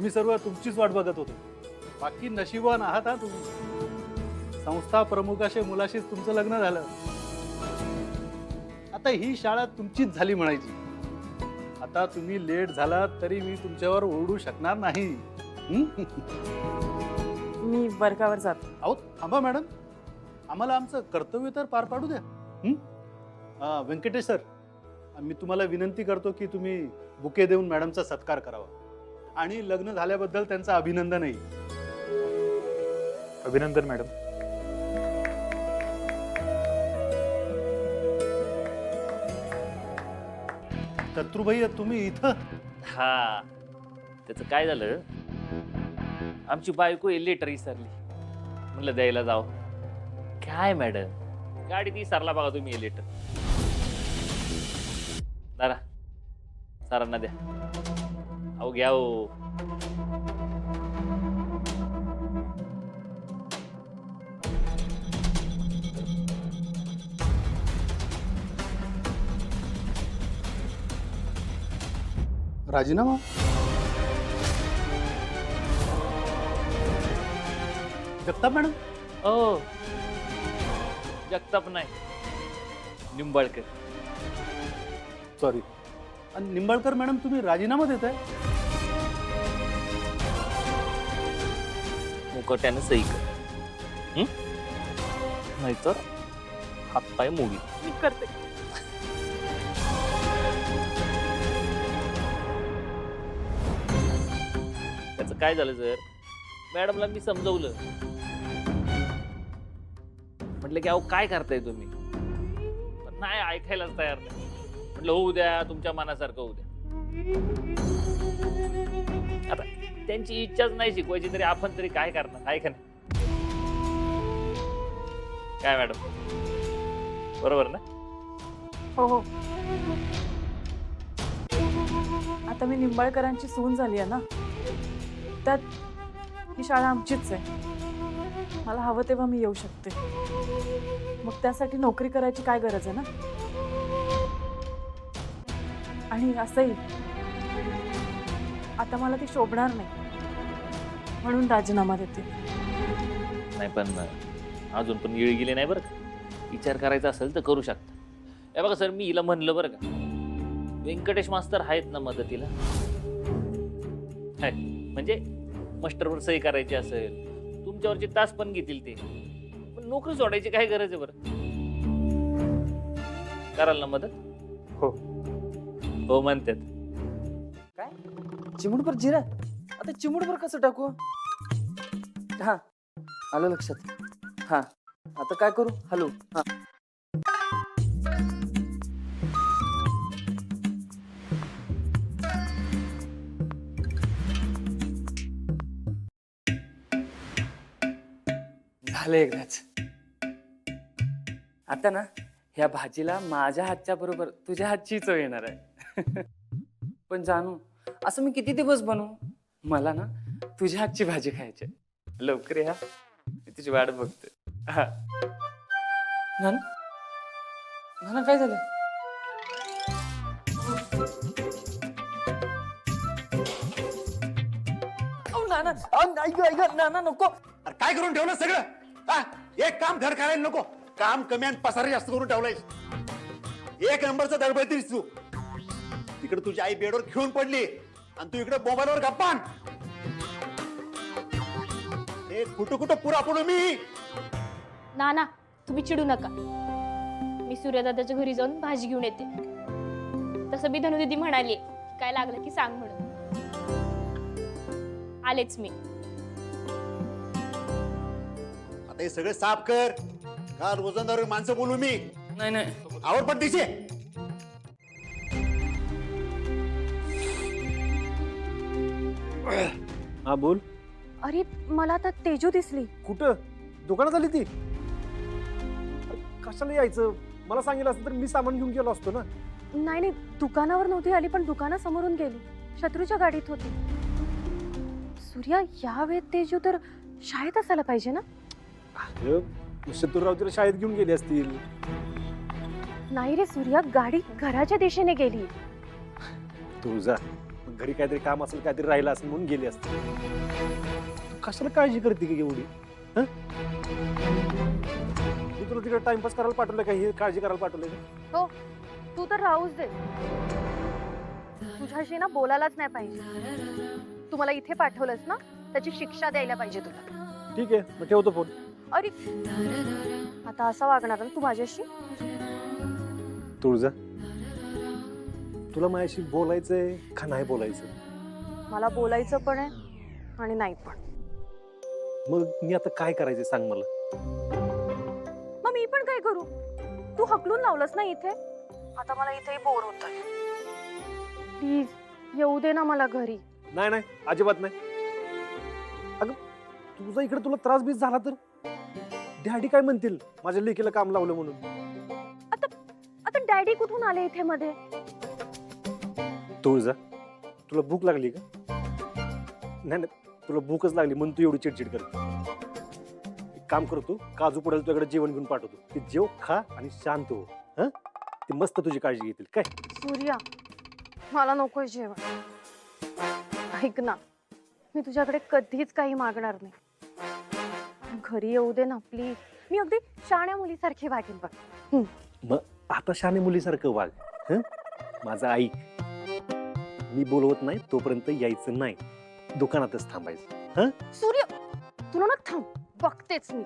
आम्ही सर्व तुमचीच वाट बघत होतो. बाकी नशिबवान आहात हा तुम्ही. संस्था प्रमुखाशी मुलाशीच तुमचं लग्न झालं. आता ही शाळा तुमचीच झाली म्हणायची. आता तुम्ही लेट झालात तरी मी तुमच्यावर ओरडू शकणार नाही. मी वर्गावर जातो. अहो थांबा मॅडम, आम्हाला आमचं कर्तव्य तर पार पाडू द्या. व्यंकटेश सर, मी तुम्हाला विनंती करतो की तुम्ही बुके देऊन मॅडमचा सत्कार करावा आणि लग्न झाल्याबद्दल त्यांचं अभिनंदनही. अभिनंदन मॅडम. शत्रुभाई तुम्ही इथं? हा, त्याचं काय झालं, आमची बायको लेटर विसरली. म्हणलं द्यायला जाव. काय मॅडम, गाडी ती सरला बघा तुम्ही लेटर. दारा सरांना द्या. अहो घ्या हो. राजीनामा? जगताप मॅडम? ओ जगताप नाही, निंबाळकर. सॉरी. आणि निंबाळकर मॅडम, तुम्ही राजीनामा देताय? मुकट्यानं सही कर, नाहीतर हातपाय मोडी. मी करते. त्याचं काय झालं सर, मॅडमला मी समजवलं. म्हटलं की अहो काय करताय तुम्ही, पण नाही ऐकायलाच तयार नाही. म्हटलं होऊ द्या, तुमच्या मनासारखं होऊ द्या. आता त्यांची इच्छाच नाही शिकवायची तरी आपण तरी काय करणार, आहे का नाही? काय मॅडम, बरोबर ना? हो हो. आता मी निंबाळकरांची सून झाली आहे ना, त्यात ही शाळा आमचीच आहे. मला हवं तेव्हा मी येऊ शकते. मग त्यासाठी नोकरी करायची काय गरज आहे ना. आणि असंही आता मला ती शोभणार नाही, म्हणून राजीनामा देते. नाही पण अजून पण येळ गेले नाही बरं का. विचार करायचा असेल तर करू शकता. हे बघा सर, मी हिला म्हणलं बरं का, व्यंकटेश मास्तर आहेत ना मदतीला. म्हणजे मास्टरवर सही करायची असेल, तुमच्यावरचे तास पण घेतील ते. पण नोकरी सोडायची काय गरज आहे बरं? कराल ना मदत? हो हो म्हणतात. काय चिमुटभर जिरा? आता चिमुटभर कसं टाकू? हा आलं लक्षात. हा आता काय करू? हॅलो. हा झालं एकदाच. आता ना ह्या भाजीला माझ्या हातच्या बरोबर तुझ्या हातची चव येणार आहे. पण जानू, असं मी किती दिवस बनवू? मला ना तुझ्या हातची भाजी खायची. लवकर या, मी तुझी वाट बघते. हा नाना, नाना काय झालं? नाना नाही ग, नाना नको. अरे काय करून ठेवलं सगळं? हा, एक काम घर करायला नको. काम कमी आणि पसारा जास्त करून ठेवलायस. एक नंबरचा दडबडतीस तू. तिकडे तुझी आई बेडवर खेळून पडली आणि तू इकडे मोबाईलवर गप्पान. हे कुठं कुठं पुरा पडू मी. नाना तुम्ही चिडू नका. मी सूर्यदादाच्या घरी जाऊन भाजी घेऊन येते. तसं बी धनु दीदी म्हणाली काय लागलं की सांग म्हणून. आलेच मी. आता हे सगळं साफ कर. का रोजंदार माणसं बोलू मी? नाही नाही आवड पण दिसे. हा बोल. अरे मला आता तेजू दिसली. कुठं? दुकानात आली ती? कशाला यायचं? मला सांगितलं असतं तर मी सामान घेऊन गेलो असतो ना. नाही नाही दुकानावर नव्हती आली, पण दुकानासमोरून गेली. शत्रूच्या गाडीत होती. सूर्या या वेळेत तेजू तर शाळेत असायला पाहिजे ना. शत्रुराव तिला शाळेत घेऊन गेले असतील. नाही रे सूर्या, गाडी घराच्या दिशेने गेली. तू जा, मग घरी काहीतरी काम असेल, काहीतरी राहिलं असेल म्हणून गेली असते. तू कशाला काळजी करते की एवढी? हं? मी तुला तिकडे टाइमपास करायला पाठवलं का, हे काळजी करायला पाठवलं का? तू तर राहूच दे. तुझ्याशी ना बोलायलाच नाही पाहिजे. तू मला इथे पाठवलंस ना, त्याची शिक्षा द्यायला पाहिजे तुला. ठीक आहे, मग ठेवतो फोन. अरे आता असं वागणार ना तू माझ्याशी? तुळजा, तुला माझ्याशी बोलायचंय का नाही बोलायचं? मला बोलायचं पण आहे आणि नाही पण. मग मी आता काय करायचं सांग मला. मग मी पण काय करू? तू हकलून लावलंस ना इथे. आता मला इथे बोर होतंय. प्लीज येऊ दे ना मला घरी. नाही नाही, अजिबात नाही. अगं तुझा इकडे तुला त्रास बीस झाला तर डॅडी काय म्हणतील माझ्या लेकीला काम लावलं म्हणून? आता डॅडी कुठून आले इथे मध्ये? तुळजा, तुला भूक लागली का? नाही नाही, तुला भूकच लागली म्हणून तू एवढी चिडचिड करते. एक काम करतो, काजू पडेल तुझ्याकडे जेवण घेऊन पाठवतो. ते जेव, खा आणि शांत हो. हं? ते मस्त तुझी काळजी घेतील काय. सूर्या, मला नकोय जेवण. ऐक ना, मी तुझ्याकडे कधीच काही मागणार नाही. घरी येऊ दे ना प्लीज. मी अगदी शाण्या मुलीसारखी वागेन बघ. मग आता शाने मुलीसारखं वाग. हं? माझं ऐक, मी बोलवत नाही तोपर्यंत यायचं नाही. दुकानातच थांबायचं. हं? सूर्य, तुला ना थांब, बघतेच मी.